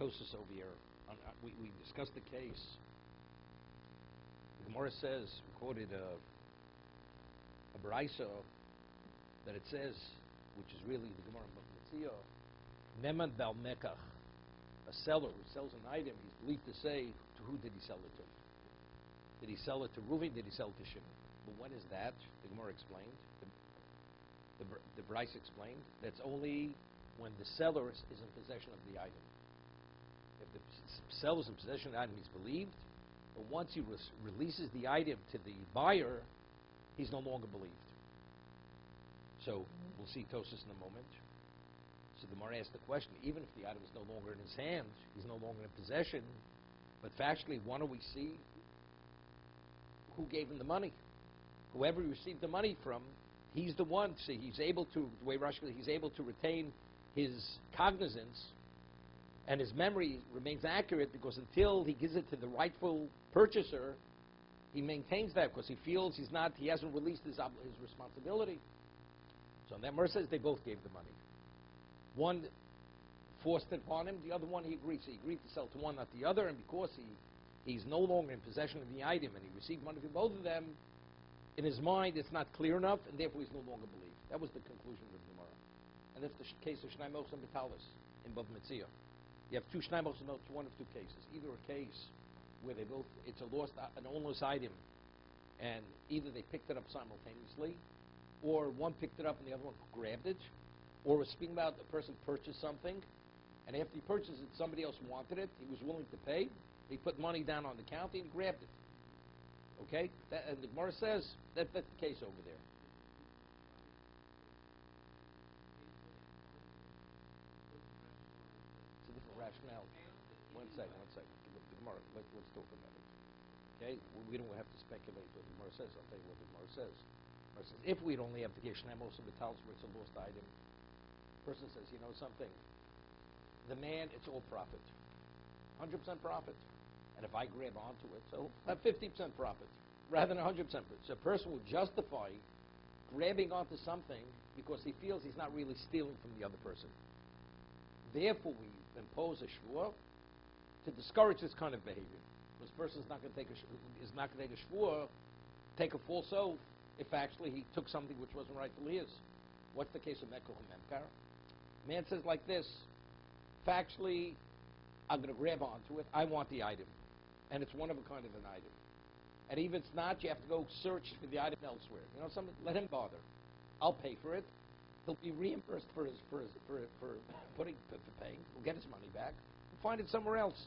Tosis over here. We discussed the case. The Gemara says, we quoted a Baraisa, that it says, which is really the Gemara Mitzvah, Neman Bal Mekach, a seller who sells an item, he's believed to say, to who did he sell it to? Did he sell it to Reuven? Did he sell it to Shimon? But when is that? The Gemara explained. The Bryce explained. That's only when the seller is in possession of the item. If the seller is in possession of the item, he's believed. But once he releases the item to the buyer, he's no longer believed. So we'll see Tosis in a moment. So the Gemara asked the question, even if the item is no longer in his hand, he's no longer in possession, but factually, why don't we see who gave him the money? Whoever he received the money from, he's the one. See, he's able to, the way Rashi, he's able to retain his cognizance, and his memory remains accurate because until he gives it to the rightful purchaser, he maintains that because he feels he hasn't released his responsibility. So that Mer says they both gave the money. One forced it upon him, the other one he agreed. So he agreed to sell to one, not the other, and because he's no longer in possession of the item and he received money from both of them, in his mind it's not clear enough, and therefore he's no longer believed. That was the conclusion of the Gemara. And that's the case of Shnai Mochs and Betalis in Bava Metzia. You have two Shnai Mochs, one of two cases. Either a case where it's an ownerless item, and either they picked it up simultaneously, or one picked it up and the other one grabbed it, or we're speaking about a person purchased something, and after he purchased it, somebody else wanted it, he was willing to pay, he put money down on the counter and grabbed it. Okay? And the Gemara says that's the case over there. It's a different rationale. One second. The Gemara, let's talk about it. Okay? We don't have to speculate what the Gemara says. I'll tell you what the Gemara says. The Gemara says, if we'd only have to get Shnemos and Vitalis where it's a lost item, the person says, you know something, the man, it's all profit. 100% profit. And if I grab onto it, so I have 50% profit rather than 100% profit. So a person will justify grabbing onto something because he feels he's not really stealing from the other person. Therefore, we impose a shvua to discourage this kind of behavior. Because the person is not going to take a shvua, take a false oath, if actually he took something which wasn't rightfully his. What's the case of Mekach and Memkar? Man says like this, factually, I'm going to grab onto it, I want the item. And it's one of a kind of an item. And even if it's not, you have to go search for the item elsewhere. You know something? Let him bother. I'll pay for it. He'll be reimbursed for paying. He'll get his money back. He'll find it somewhere else.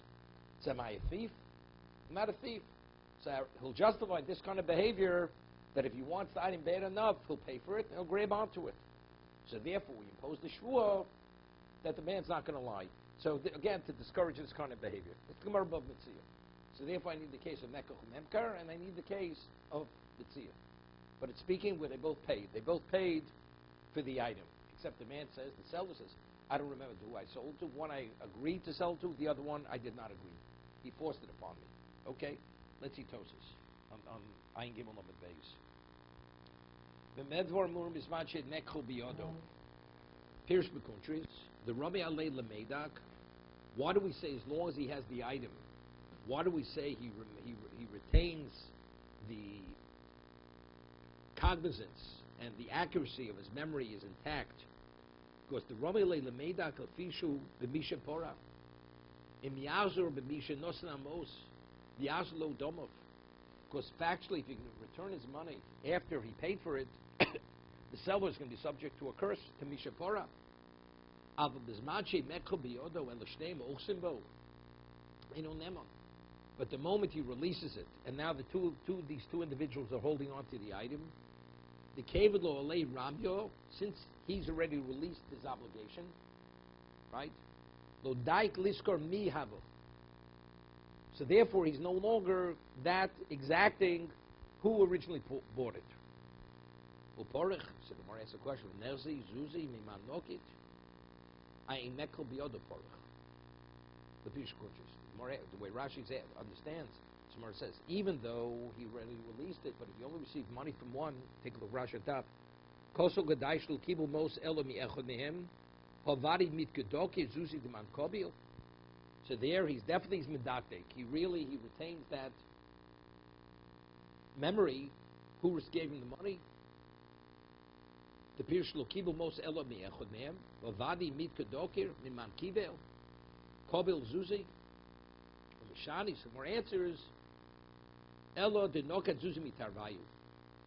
So am I a thief? I'm not a thief. So he'll justify this kind of behavior that if he wants the item bad enough, he'll pay for it and he'll grab onto it. So therefore, we impose the shvua that the man's not going to lie. So again, to discourage this kind of behavior. It's Gemara above Mitzvah. So therefore, I need the case of Mekach and Memkar, and I need the case of Mitzvah. But it's speaking where they both paid. They both paid for the item, except the man says, the seller says, I don't remember who I sold to. One I agreed to sell to, the other one I did not agree. He forced it upon me. Okay, let's see Tosis. On Ayin Gimel Lamed Beis. V'medvar murim bismachet nekhu biyodo. Pierce Bekuntris, the Rabbi Alei Lameidak. Why do we say as long as he has the item? Why do we say he retains the cognizance and the accuracy of his memory is intact? Because the Rabbi Alei Lameidak afishu b'misha pora im yazur b'misha nosan amos yazur lo domov. Because factually, if he can return his money after he paid for it, the seller is going to be subject to a curse, to mishapora. But the moment he releases it, and now these two individuals are holding on to the item, the kevod lo alei ramyo, since he's already released his obligation, right? Lo daik liskor mi havo. So therefore, he's no longer that exacting who originally bought it. Uporich, so the Gemara asks a question, Nerzi, Zuzi, Mimanokit, Ayin Mekhl Biodo Porich. The Pish Kuchis. The way Rashi understands, the Gemara says, even though he already released it, but if you only received money from one, take a look at Rashi at top. Koso Gadaishlu Kibul Mos Elo Mi Echod Mehem, Havari Mit Gedoki, Zuzi Diman Kobil. So there, he's definitely medactic. He retains that memory. Who gave him the money? The Pirush lo kibul mos elo mi'echod mehem v'vadi mit kedokir miman kivel kobil zuzi v'shani. Some more answers. Elo did not get zuzi mitarvayu.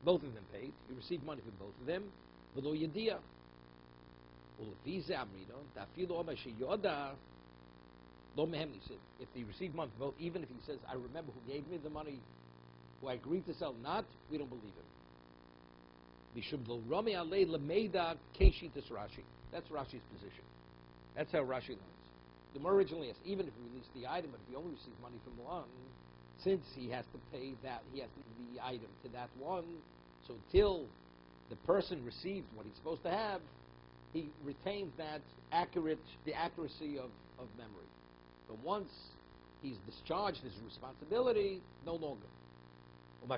Both of them paid. He received money from both of them. V'lo yedia. Ulefize amrinon dafilo oma sheyoda lo mehem. He said, if he received money from both, even if he says, I remember who gave me the money, who I agreed to sell, not, we don't believe him. That's Rashi's position. That's how Rashi learns. The more originally asked, even if he released the item, but if he only received money from one, since he has to pay that, he has to give the item to that one, so until the person receives what he's supposed to have, he retains the accuracy of memory. But once he's discharged his responsibility, no longer. It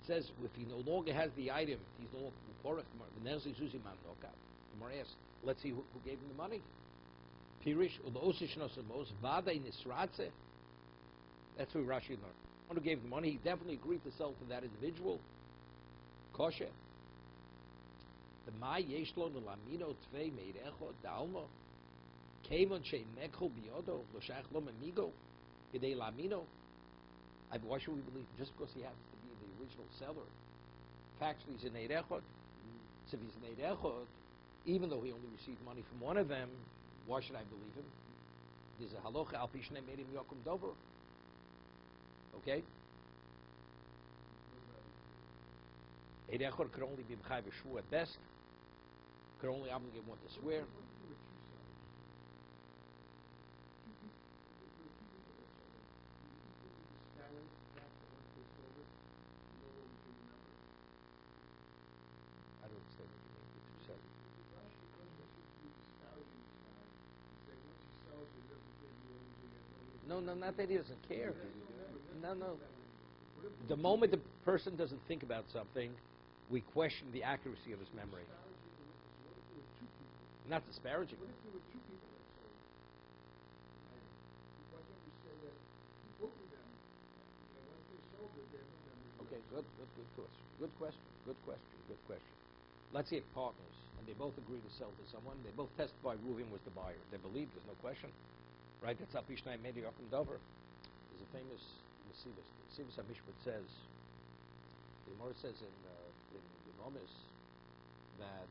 says if he no longer has the item, he's no longer the Gemara asks, let's see who gave him the money. That's who Rashi learned. One who gave the money, he definitely agreed to sell to that individual. Kosher. The my yeshlo no lamino tvei meirecho dalmo kevon shei mekho biodo lo shach lo memigo idei lamino. Why should we believe just because he happens to be the original seller? Factually, he's an eirechot. So if he's an eirechot, even though he only received money from one of them, why should I believe him? There's a halacha al pi shnei meirim yokum dover. Okay. Eirechot could only be m'chai v'shvu at best. Could only obligate one to swear. I don't understand what you mean with two sellers. No, not that he doesn't care. No. The moment the person doesn't think about something, we question the accuracy of his memory. Not disparaging. What if there were two people that sold? Why can't we say that both of them, once they sold it, they have no memory? Okay, good question. Let's say partners, and they both agree to sell to someone. They both testify Reuven was the buyer. They believe, there's no question. Right? That's Al Pishnai Medi Yochim Dover. There's a famous Nesivus. The Nesivus HaMishpat says, the Gemara says in Yomis that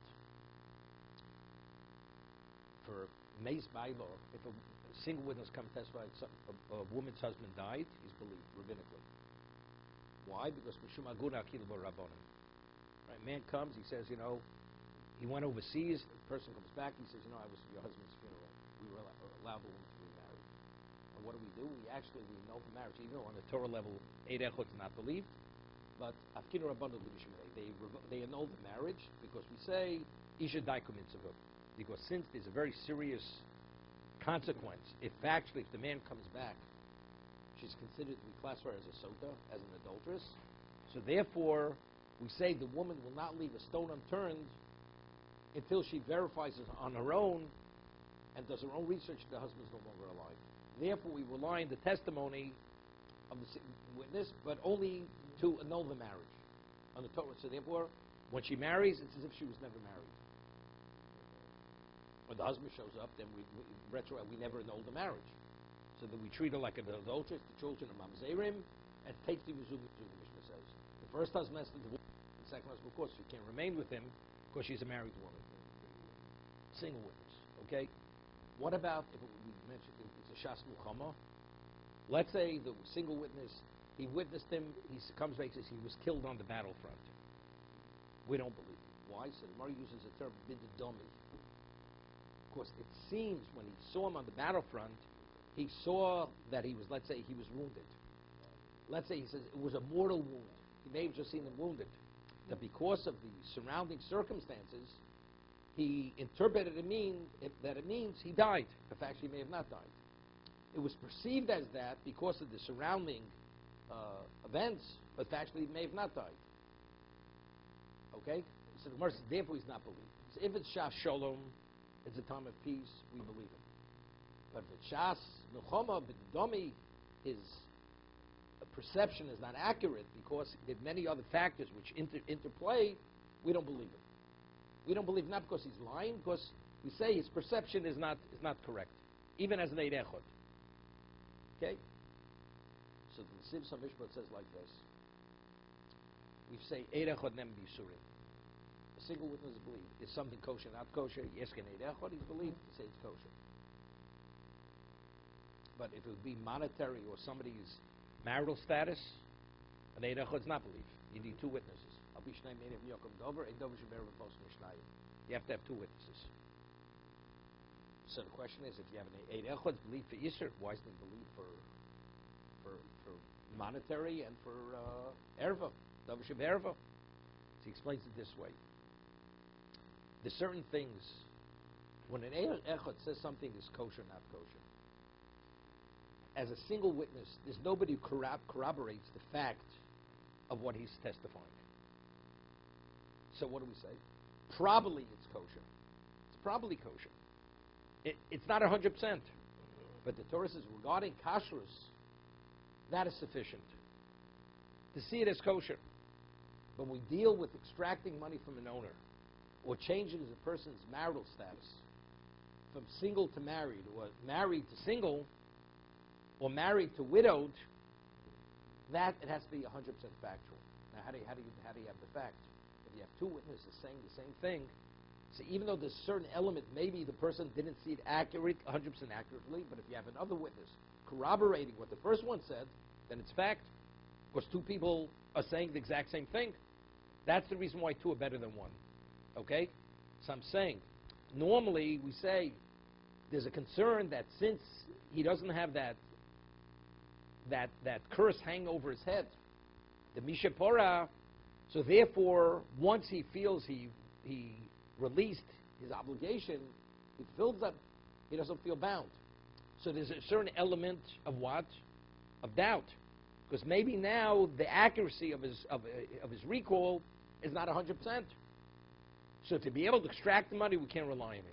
for Meis Bailo, if a single witness comes to testify a woman's husband died, he's believed rabbinically. Why? Because Mishum Aguna Akil Rabbanim. Right? Man comes, he says, he went overseas. The person comes back, he says, I was at your husband's funeral. We were allowed the woman to remarry. And what do? We actually annul the marriage, even though on the Torah level, Eid Echot is not believed. But Afkinu Rabbanim they annul the marriage because we say Isha Daikum Mitzvah. Because since there's a very serious consequence, if the man comes back, she's considered to be classified as a sota, as an adulteress. So therefore, we say the woman will not leave a stone unturned until she verifies it on her own and does her own research that the husband is no longer alive. Therefore, we rely on the testimony of the witness, but only to annul the marriage on the Torah. So therefore, when she marries, it's as if she was never married. When the husband shows up, then we never annul the marriage. So that we treat her like an adulteress, the children of mamzerim, and take the mizum, the Mishnah says. The first husband has to divorce, the second husband, of course, she can't remain with him because she's a married woman. Single witness, okay? What about, if we mentioned it's a shas muchama? Let's say the single witness, he witnessed him, he comes back and says he was killed on the battlefront. We don't believe him. Why? So the Gemara uses the term bidadomi. Of course, it seems when he saw him on the battlefront, he saw that he was, let's say, he was wounded. Let's say he says it was a mortal wound. He may have just seen him wounded. That because of the surrounding circumstances, he interpreted it means he died. In fact, he may have not died. It was perceived as that because of the surrounding events, but actually he may have not died. Okay? So the Gemara says, therefore he's not believed. So if it's Shas Shalom, it's a time of peace, we believe it. But if Shas, Milchama, B'Domi, his perception is not accurate because there are many other factors which interplay, we don't believe it. We don't believe not because he's lying, because we say his perception is not correct, even as an Eid Echad. Okay? So the Siv Mishpat says like this. We say Eid Echad Nem B'Yisurim. A single witness believe. Is something kosher, not kosher? Yes, can Eid Echad, he's believed to say it's kosher. But if it would be monetary or somebody's marital status, an Eid Echad is not believed. You need two witnesses. You have to have two witnesses. So the question is, if you have an Eid Echad belief for Yisr, why isn't it believed for monetary and for Erva, Dovashiv Erva? So he explains it this way. There's certain things, when an Eid Echad says something is kosher, not kosher, as a single witness, there's nobody who corroborates the fact of what he's testifying. So what do we say? Probably it's kosher. It's probably kosher. It's not 100%. But the Torah says regarding kashrus, that is sufficient to see it as kosher. When we deal with extracting money from an owner or changing a person's marital status from single to married or married to single or married to widowed, that it has to be 100% factual. Now, how do you have the fact? If you have two witnesses saying the same thing, so even though there's a certain element, maybe the person didn't see it 100% accurately, but if you have another witness corroborating what the first one said, then it's fact. Because two people are saying the exact same thing. That's the reason why two are better than one. Okay? So I'm saying, normally we say there's a concern that since he doesn't have that curse hanging over his head, the Mishapora, so therefore, once he feels he released his obligation, he fills up, he doesn't feel bound. So there's a certain element of what? Of doubt. Because maybe now the accuracy of his recall is not 100%. So to be able to extract the money, we can't rely on him.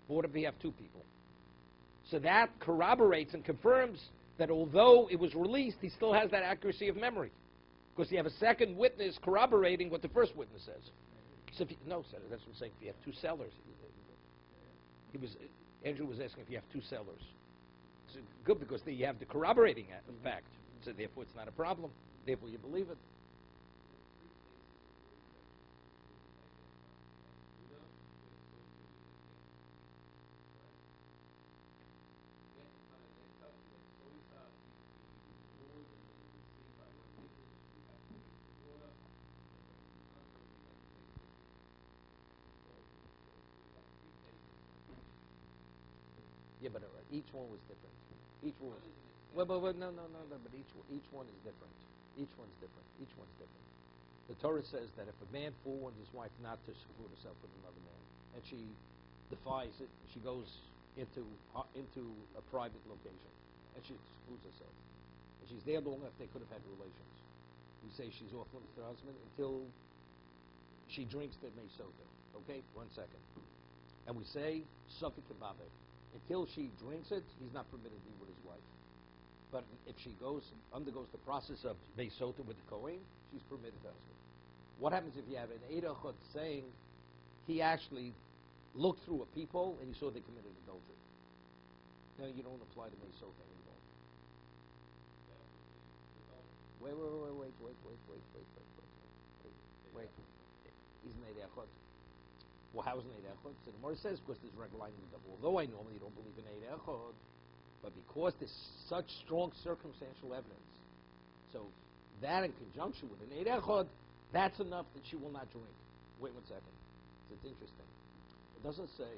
But what if we have two people? So that corroborates and confirms that although it was released, he still has that accuracy of memory. Because you have a second witness corroborating what the first witness says. So if that's what I'm saying. If you have two sellers, Andrew was asking if you have two sellers. So good, because you have the corroborating fact. So therefore, it's not a problem. Therefore, you believe it. Yeah, but each one was different. Each one was... Well, no. But each one is different. Each one's different. Each one's different. The Torah says that if a man forewarns his wife not to seclude herself with another man, and she defies it, she goes into a private location, and she secludes herself, and she's there long enough they could have had relations. We say she's off limits to her husband until she drinks the meisota. Okay, 1 second. And we say safik kababe. Until she drinks it, he's not permitted to be with his wife. But if she undergoes the process of meisota with the Kohen, she's permitted to husband. What happens if you have an Eid Echad saying he actually looked through a people and he saw they committed adultery? No, you don't apply the meisota anymore. Wait. He's an Eid Echad. Well, how is an Eid Echad? So the Gemara says, because there's regular although I normally don't believe in Eid Echad, but because there's such strong circumstantial evidence, so that in conjunction with an Eid Echad, that's enough that she will not drink. Wait 1 second. It's interesting. It doesn't say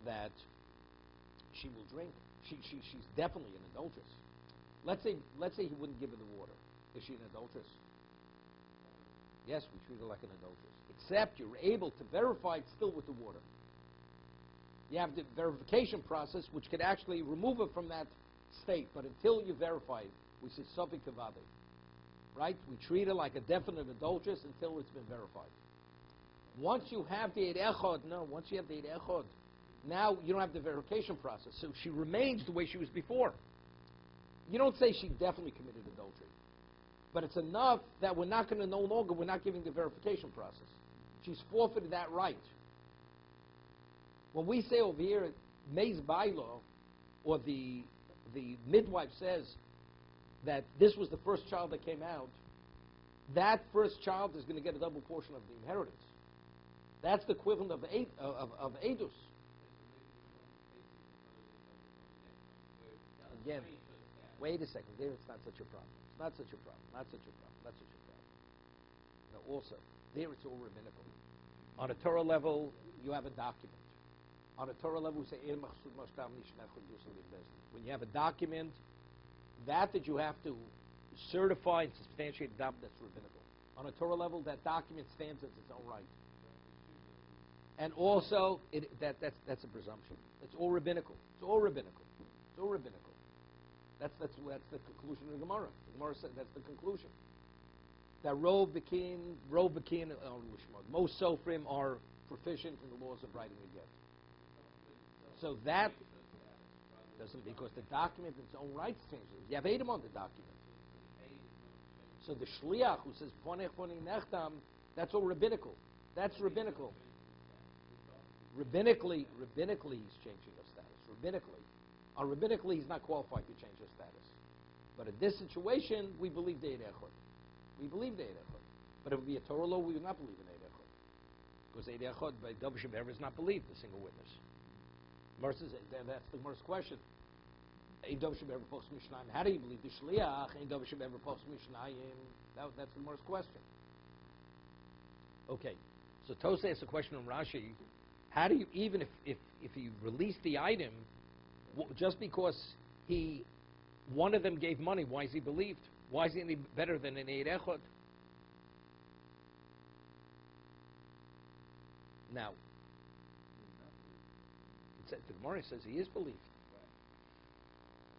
that she will drink. She's definitely an adulteress. Let's say he wouldn't give her the water. Is she an adulteress? Yes, we treat her like an adulteress. Except you're able to verify it still with the water. You have the verification process, which could actually remove her from that state. But until you verify it, we say safik kavade. Right? We treat her like a definite adulteress until it's been verified. Once you have the Eid Echad, Now you don't have the verification process. So she remains the way she was before. You don't say she definitely committed adultery. But it's enough that we're not going to no longer, we're not giving the verification process. She's forfeited that right. When we say over here, Meiz Bailo, or the midwife says that this was the first child that came out, that first child is going to get a double portion of the inheritance. That's the equivalent of Edus. Again, wait a second. There, it's not such a problem. It's not such a problem. Not such a problem. Not such a problem. No, also, there it's all rabbinical. On a Torah level, you have a document. On a Torah level, we say, when you have a document, that you have to certify and substantiate the document, that's rabbinical. On a Torah level, that document stands as its own right. And also, that's a presumption. It's all rabbinical. It's all rabbinical. It's all rabbinical. That's the conclusion of the Gemara. The Gemara said that's the conclusion. That Rov Bekin, most Sofrim are proficient in the laws of writing a get. So that doesn't, because the document in its own right changes. You have Edom on the document. So the Shliach who says Ponech Ponei Nechtam, that's all rabbinical. That's rabbinical. Rabbinically, he's changing his status. Rabbinically, he's not qualified to change his status. But in this situation, we believe the Eid Echad. We believe the Eid Echad. But if it would be a Torah law, we would not believe in Eid Echad. Because Eid Echad by Davar Shebe'er is not believed, a single witness. That's the Gemara's question. Eid Davar Shebe'er post Mishnayim. How do you believe the Shliach? Eid Davar Shebe'er post Mishnayim. That's the Gemara's question. Okay. So Tosa asks a question on Rashi. How do you, even if you release the item, just because one of them gave money, why is he believed? Why is he any better than an Eid Echad? Now, the Gemara says he is believed.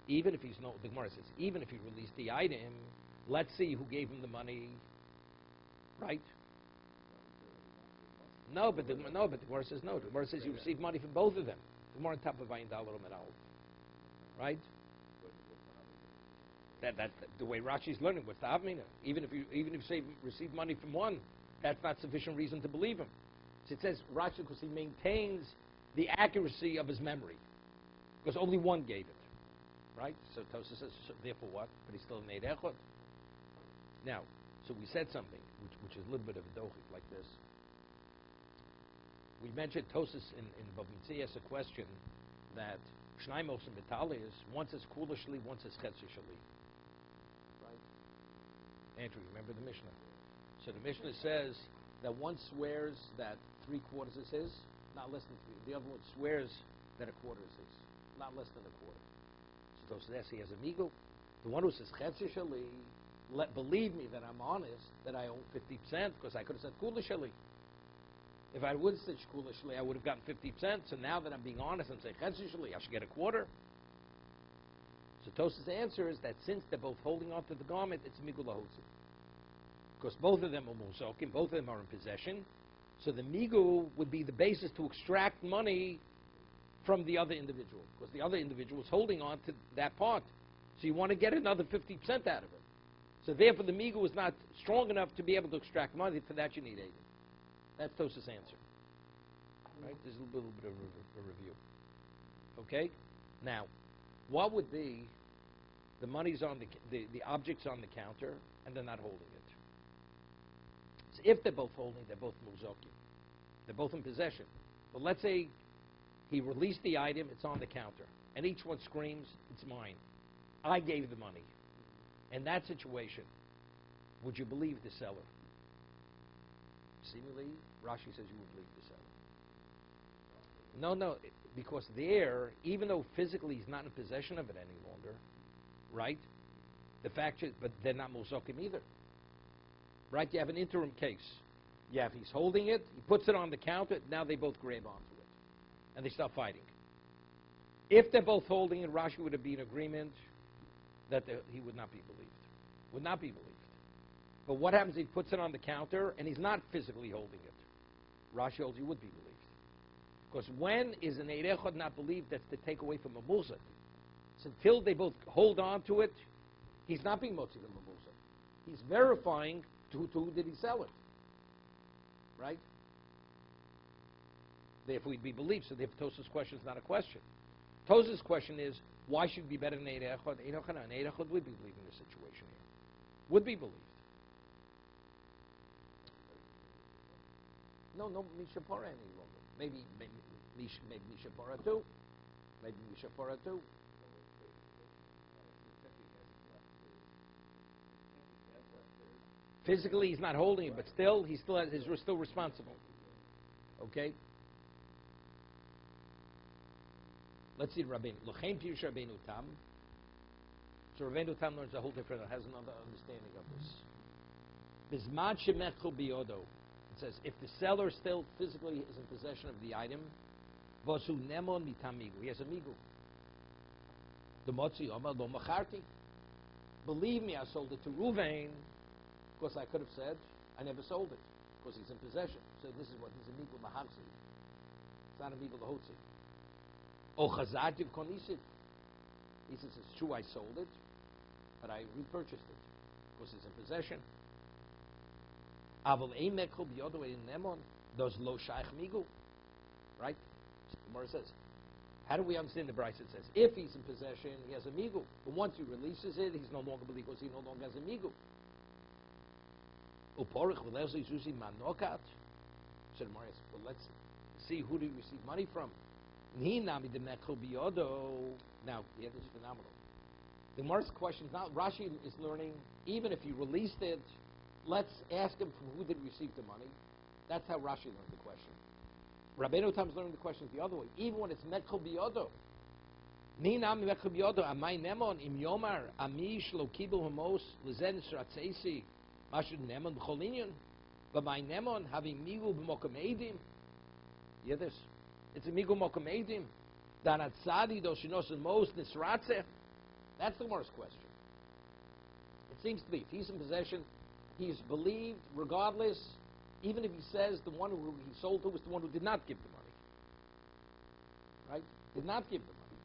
Even if the Gemara says, even if he released the item, let's see who gave him the money, right? No, but the Gemara says no. The Gemara says you received money from both of them. The Gemara on top of Ayin Daled Omer Aleph. Right? That's the way Rashi's learning. What's the Avmina? Even if you say received money from one, that's not sufficient reason to believe him. So it says Rashi because he maintains the accuracy of his memory, because only one gave it. Right? So Tosa says, therefore what? But he's still made Echad. Now, so we said something which is a little bit of a dochik like this. We mentioned Tosis in Bavitzi as a question that Shnaimos and Vitalis, once it's Kulashli, once it's Chetzishali. Right? Andrew, remember the Mishnah? So the Mishnah says that one swears that 3/4 is his, not less than 3. The other one swears that 1/4 is his, not less than 1/4. So Tosis says he has a migu. The one who says Chetzishali, believe me that I'm honest, that I own 50%, because I could have said Kulashali. If I would have said Shkulashli, I would have gotten 50%. So now that I'm being honest, I'm saying Chetzishli, I should get 1/4. So Tosa's answer is that since they're both holding on to the garment, it's Migul Lahotzi. Because both of them are Muzokim, both of them are in possession. So the Migul would be the basis to extract money from the other individual. Because the other individual is holding on to that part. So you want to get another 50% out of it. So therefore the Migul is not strong enough to be able to extract money. For that you need Eidim. That's Tosa's answer. Right? There's a little bit of a review. Okay? Now, what would be the money's on the object's on the counter and they're not holding it? So if they're both holding, they're both muzokim. They're both in possession. But let's say he released the item, it's on the counter, and each one screams, it's mine. I gave the money. In that situation, would you believe the seller? Seemingly, Rashi says you would believe the seller. No, because there, even though physically he's not in possession of it any longer, right? The fact is, but they're not mozokim either. Right? You have an interim case. You have he's holding it, he puts it on the counter, now they both grab onto it. And they start fighting. If they're both holding it, Rashi would have been in agreement that he would not be believed. Would not be believed. But what happens if he puts it on the counter and he's not physically holding it? Rashi holds he would be believed. Because when is an Eid Echad not believed, that's to take away from a Muzat. So until they both hold on to it, he's not being Motzi the Muzat. He's verifying to who did he sell it. Right? Therefore, he'd be believed. So therefore, Tosaf's question is not a question. Tosaf's question is, why should it be better than Eid Echad? Eid Echad would be believed in this situation here. Would be believed. No Mishapara any longer. Maybe Mishapara too. Maybe Mishapara too. Physically, he's not holding it, but still, he's still responsible. Okay. Let's see Rabbeinu. L'chein Pirush Rabbeinu Tam. So Rabbeinu Tam learns a whole different, has another understanding of this. Bizman shemechel biyodo. It says, if the seller still physically is in possession of the item, vosu nemon mitamigu. He has a migu. The motzi omar lo macharti. Believe me, I sold it to Ruvain. Of course, I could have said, I never sold it, because he's in possession. So this is what, he's a migu mahamsi. It's not a migu lahotzi. O chazartiv konisit. He says, it's true I sold it, but I repurchased it, because he's in possession. Aval eimekol biyodo in nemon, does lo shaykh migu. Right? So the Gemara says, how do we understand the Bryce? It says, if he's in possession, he has a migu. But once he releases it, he's no longer believed because he no longer has a migu. Uporich v'lezli zuzi manokat. So the Gemara says, well, let's see who do you receive money from. Ninami de mekol biyodo. Now, yeah, this is phenomenal. The Gemara's question is not, Rashi is learning, even if you released it, let's ask him from who did receive the money. That's how Rashi learned the question. Rabbeinu Tam's learning the question the other way. Even when it's mekol biyodo. Ninami mekol biyodo. Amay nemon im yomar amish lo kibul hamos lezen shratzeisi mashud nemon b'chol inyon. V'may nemon having migu b'mokom eidim. Hear this? It's a migu mokom eidim. Danat tzadi do shinos mos nisratze. That's the Gemara's question. It seems to be, if he's in possession, he's believed regardless, even if he says the one who he sold to was the one who did not give the money. Right? Did not give the money.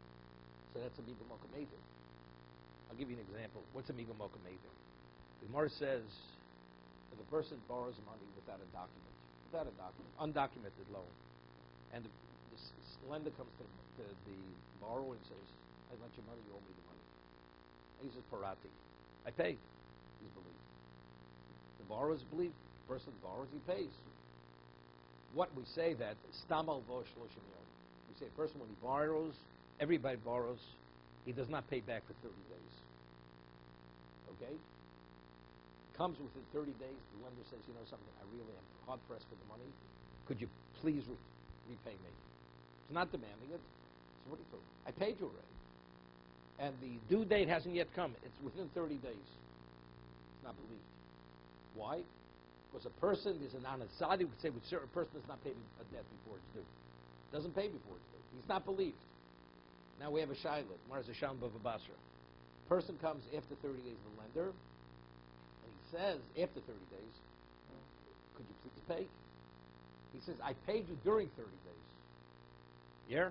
So that's a migu mokom eidim. I'll give you an example. What's a migu mokom eidim? The Gemara says, if a person borrows money without a document, undocumented loan, and the lender comes to the borrower and says, I lent you money, you owe me the money. And he says, parati. I paid. He's believed. The borrower is believed. The person borrows, he pays. What we say that, stamal vosh lo shemiyom. We say a person, when he borrows, everybody borrows, he does not pay back for 30 days. Okay? Comes within 30 days, the lender says, you know something, I really am hard-pressed for the money. Could you please repay me? It's not demanding it. So what do you do? I paid you already. And the due date hasn't yet come. It's within 30 days. It's not believed. Why? Because a person is an anasadi, we could say with certain person does not pay a debt before it's due. Doesn't pay before it's due. He's not believed. Now we have a shayla. Where's a shalom bavabasra? Person comes after 30 days of the lender, and he says, after 30 days, could you please pay? He says, I paid you during 30 days. Yeah?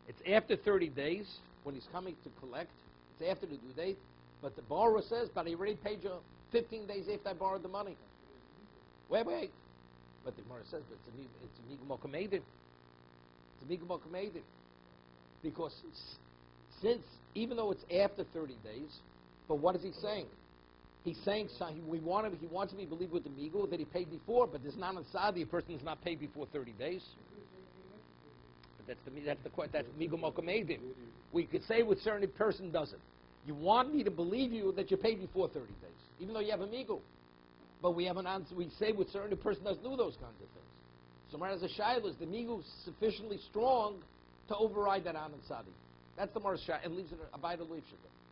It's after 30 days when he's coming to collect. It's after the due date. But the borrower says, but I already paid you 15 days after I borrowed the money. Wait. But the Gemara says, but it's a migu mokom eidim. It's a migu mokom eidim. Because since, even though it's after 30 days, but what is he saying? He's saying he wants to be believed with the migu that he paid before, but there's not a sadi, a person is not paid before 30 days. But that's migu mokom eidim. We could say with certain person doesn't. You want me to believe you that you paid before 30 days, even though you have a migu. But we have an answer. We say with certain person doesn't do those kinds of things. So whereas a shayla is the migu sufficiently strong to override that anan sadi. That's the Gemara's shayla, and leaves it a vital leaf.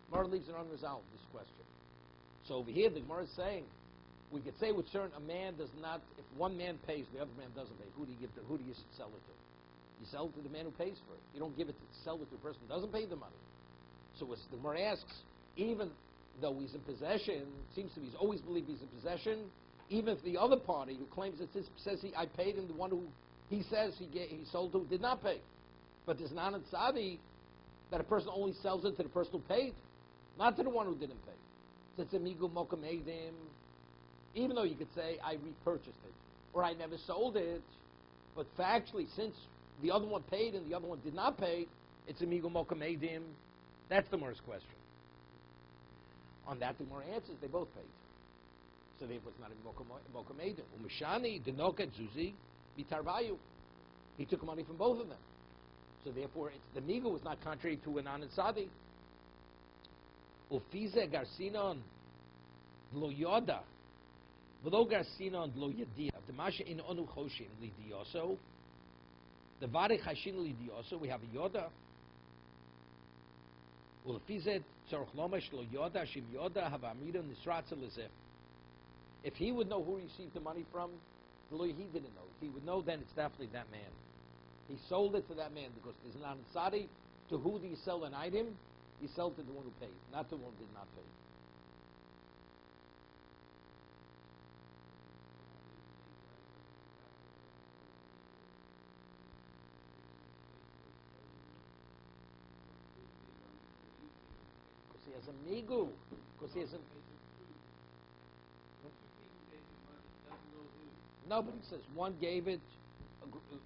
Gemara leaves it unresolved, this question. So over here, the Gemara is saying, we could say with certain, a man does not, if one man pays, the other man doesn't pay, who do you sell it to? You sell it to the man who pays for it. You don't sell it to a person who doesn't pay the money. So as the Gemara asks, even though he's in possession, it seems to me he's always believed he's in possession, even if the other party who claims it says I paid him, the one who He says he sold to who did not pay. But there's not an tzadi that a person only sells it to the person who paid, not to the one who didn't pay. So it's a migu mokum edim, even though you could say, I repurchased it, or I never sold it, but factually, since the other one paid and the other one did not pay, it's a migu mokum edim. That's the Gemara's question. On that, the Gemara answers, they both paid. So therefore, it's not a mokum edim. Umeshani denoka zuzi bitarvayu. He took money from both of them. So therefore, the migu was not contrary to an anansadi. Ufize garcinon lo yoda, v'lo garcinon lo yadia. The masha in onu choshin lidioso. The vare chashin lidioso. We have a yoda. Ufize tzorch lomesh lo yoda shim yoda have amida nisratza lezeh. If he would know who he received the money from, he didn't know. If he would know, then it's definitely that man. He sold it to that man because there's an ansari. To who do you sell an item? You sell it to the one who paid, not the one who did not pay. Because he has a migu. Because he has a... No, but he says one gave it,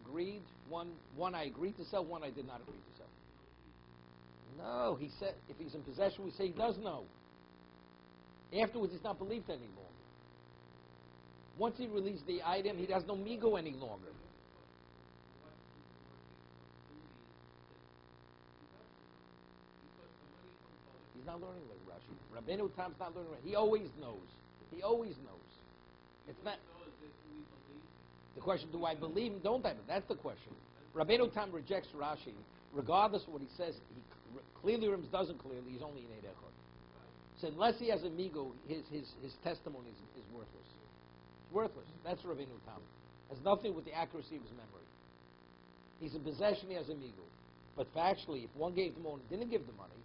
agreed, one I agreed to sell, one I did not agree to sell. No, he said, if he's in possession, we say he does know. Afterwards, he's not believed any longer. Once he released the item, he has no migu any longer. He's not learning like Rashi. Rabbeinu Tam's not learning. He always knows. He always knows. It's not... The question, do I believe him? Don't I? That's the question. Rabbeinu Tam rejects Rashi. Regardless of what he says, he clearly doesn't clearly, he's only in Eid Echad. So unless he has a migu, his testimony is worthless. It's worthless. That's Rabbeinu Tam. Has nothing with the accuracy of his memory. He's in possession, he has a migu. But factually, if one gave the money and didn't give the money,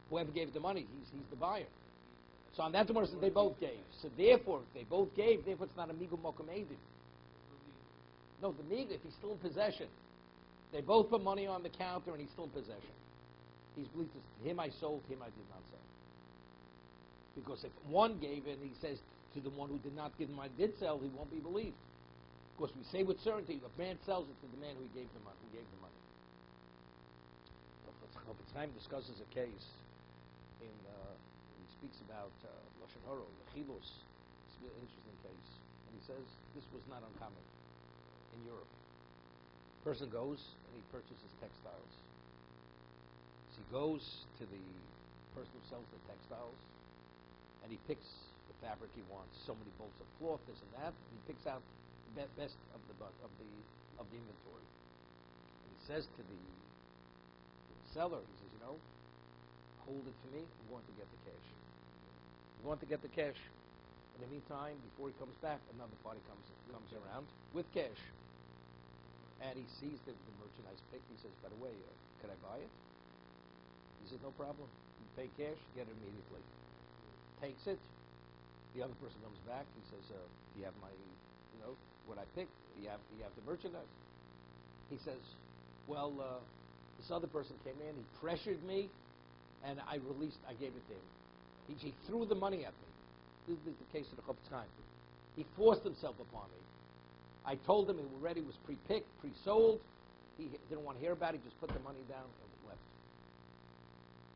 whoever gave the money, he's the buyer. So on that tomorrow, they both gave. So therefore, if they both gave, therefore it's not a migu mokum edim. No, the migu, if he's still in possession, they both put money on the counter and he's still in possession. He's believed him I sold, him I did not sell. Because if one gave it and he says to the one who did not give him I did sell, he won't be believed. Because we say with certainty, a man sells it to the man who gave the money. Chofetz Chaim discusses a case in he speaks about Lashon Hara, Chilus. It's a really interesting case. And he says this was not uncommon in Europe. Person goes and he purchases textiles. So he goes to the person who sells the textiles and he picks the fabric he wants. So many bolts of cloth, this and that. And he picks out the best of the inventory. And he says to the seller, he says, hold it for me. I'm going to get the cash. I'm going to get the cash. In the meantime, before he comes back, another party comes around with cash. And he sees the merchandise picked. He says, by the way, can I buy it? He says, no problem. You pay cash, get it immediately. Takes it. The other person comes back. He says, do you have my, what I picked? Do you have the merchandise? He says, well, this other person came in. He pressured me, and I gave it to him. He threw the money at me. This is the case of the Chofetz Chaim. He forced himself upon me. I told him it already was pre-picked, pre-sold. He didn't want to hear about it. He just put the money down and left.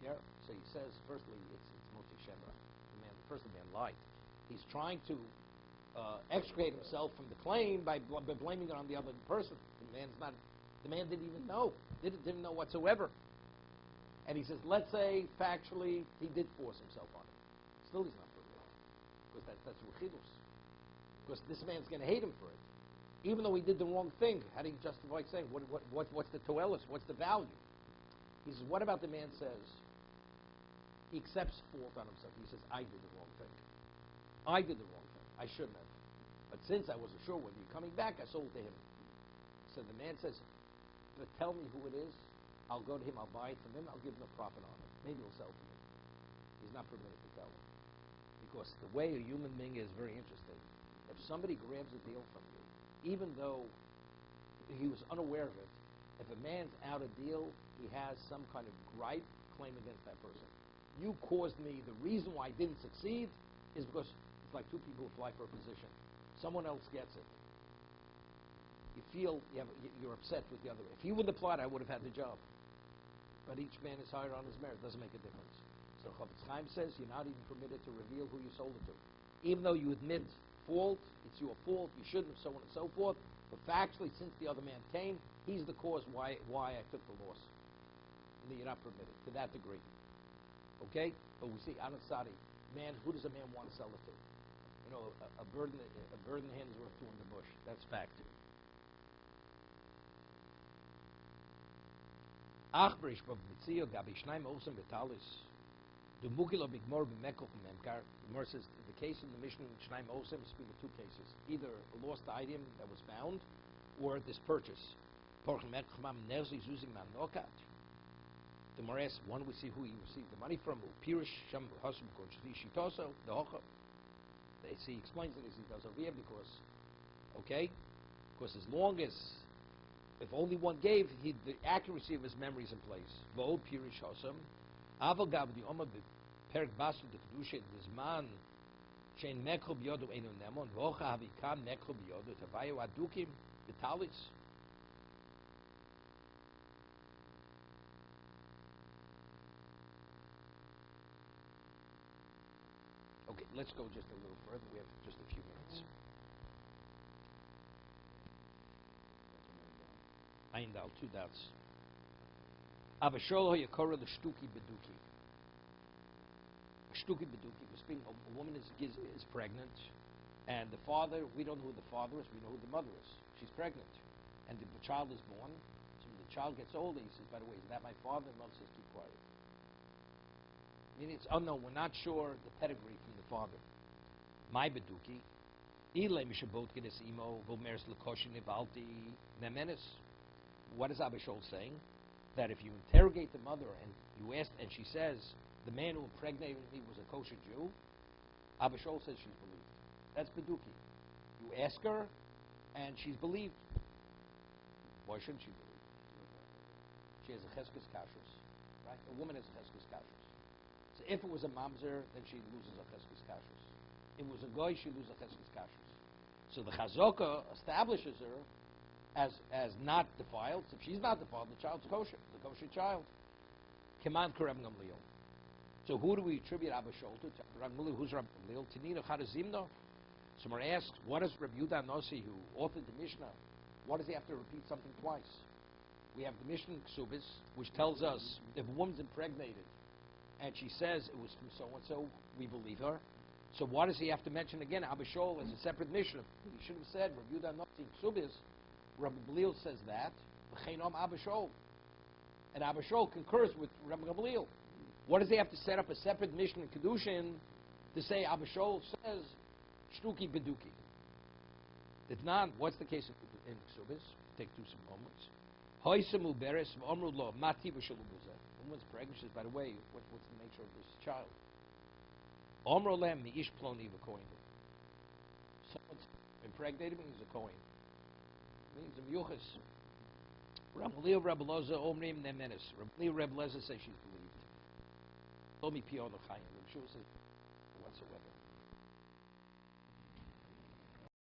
Yeah. So he says, firstly, it's mostly Shemra. The man lied. He's trying to extricate himself from the claim by blaming it on the other person. The man didn't even know. Didn't know whatsoever. And he says, let's say factually he did force himself on it. Still, he's not proven. Because that's Ruchilus. Because this man's going to hate him for it. Even though he did the wrong thing, how do you justify saying, what's the toelis, what's the value? He says, what about the man says, he accepts fault on himself. He says, I did the wrong thing. I did the wrong thing. I shouldn't have. But since I wasn't sure whether you're coming back, I sold to him. So the man says, but tell me who it is. I'll go to him, I'll buy it from him, I'll give him a profit on it. Maybe he'll sell to me. He's not permitted to tell him. Because the way a human being is very interesting. If somebody grabs a deal from you, even though he was unaware of it. If a man's out a deal, he has some kind of gripe claim against that person. You caused me. The reason why I didn't succeed is because it's like two people who fly for a position. Someone else gets it. You feel you're upset with the other. If he would have applied, I would have had the job. But each man is hired on his merit. It doesn't make a difference. So Chofetz Chaim says you're not even permitted to reveal who you sold it to. Even though you admit fault, it's your fault, you shouldn't have, so on and so forth. But factually, since the other man came, he's the cause why I took the loss. And you're not permitted to that degree. Okay? But we see, Anat Sadi, man, who does a man want to sell it to? You know, a bird in the hand is worth two in the bush. That's fact. Achbrish b'mitzio gabi shnaim osem betalis. The Mugilo Bigmor B'Mekov Memkar. The Gemara says the case in the Mishnah Shnaim Osem is between the two cases: either a lost item that was found, or this purchase. The Gemara asks, one we see who he received the money from. Pirish Sham Hasum Shitoso the Hocha. He explains it as he does over here because as long as if only one gave, the accuracy of his memory is in place. Vo Pirish Hasum. Avagav the Oma Perk Basu the kiddushin Zman Shein Mekho B'Yodu Einu Nemon V'Ocha Havikam Mekho B'Yodu Tavayu Adukim V'Talis. Okay, let's go just a little further. We have just a few minutes. Eindal, 2 doubts. Abashol Yakora the Shtuki Beduki. Shtuki Beduki. A woman is pregnant, and the father, we don't know who the father is, we know who the mother is. She's pregnant, and the child is born. So when the child gets older, he says, by the way, is that my father? And mother says, keep quiet. Meaning it's unknown. We're not sure the pedigree from the father. My Beduki. What is Abishol saying? That if you interrogate the mother and you ask, and she says, the man who impregnated me was a kosher Jew, Abishol says she's believed. That's Beduki. You ask her, and she's believed. Why shouldn't she believe? She has a cheskes kashrus, right? A woman has a cheskes kashrus. So if it was a mamzer, then she loses a cheskes kashrus. If it was a goy, she loses a cheskes kashrus. So the chazaka establishes her as not defiled. So if she's not defiled, the child's kosher, the kosher child. Keman Karem Gamliel. So who do we attribute Abishol to? Who's Rabbi Gamliel? Tinina Charazimno. Someone asks, what does Rabbi Yudah Nossi, who authored the Mishnah, why does he have to repeat something twice? We have the Mishnah Ksubis, which tells us if a woman's impregnated and she says it was from so-and-so, we believe her. So why does he have to mention again Abishol as a separate Mishnah? He should have said Rabbi Yudah Nossi Ksubis. Rabbi Gamliel says that. V'cheinom Abishol. And Abishol concurs with Rabbi Gamliel. What does he have to set up a separate Mishnah in kiddushin to say Abishol says Shtuki Beduki? If not, what's the case in Ksubis? Take some moments. Hoysemu beres v'omru lo mati v'shalu b'zeh. Woman's pregnant. She says, by the way, what's the nature of this child? Omru lem mi'ish ploni v'kohen. Someone's impregnated means a kohen. Means a miyuchas. Rabbi Leo, Rabbi Loza, Omrim Nemenis. Rabbi Leo, Rabbi Loza say she's believed. Told me Piyon L'chaim. Rabbi Shua says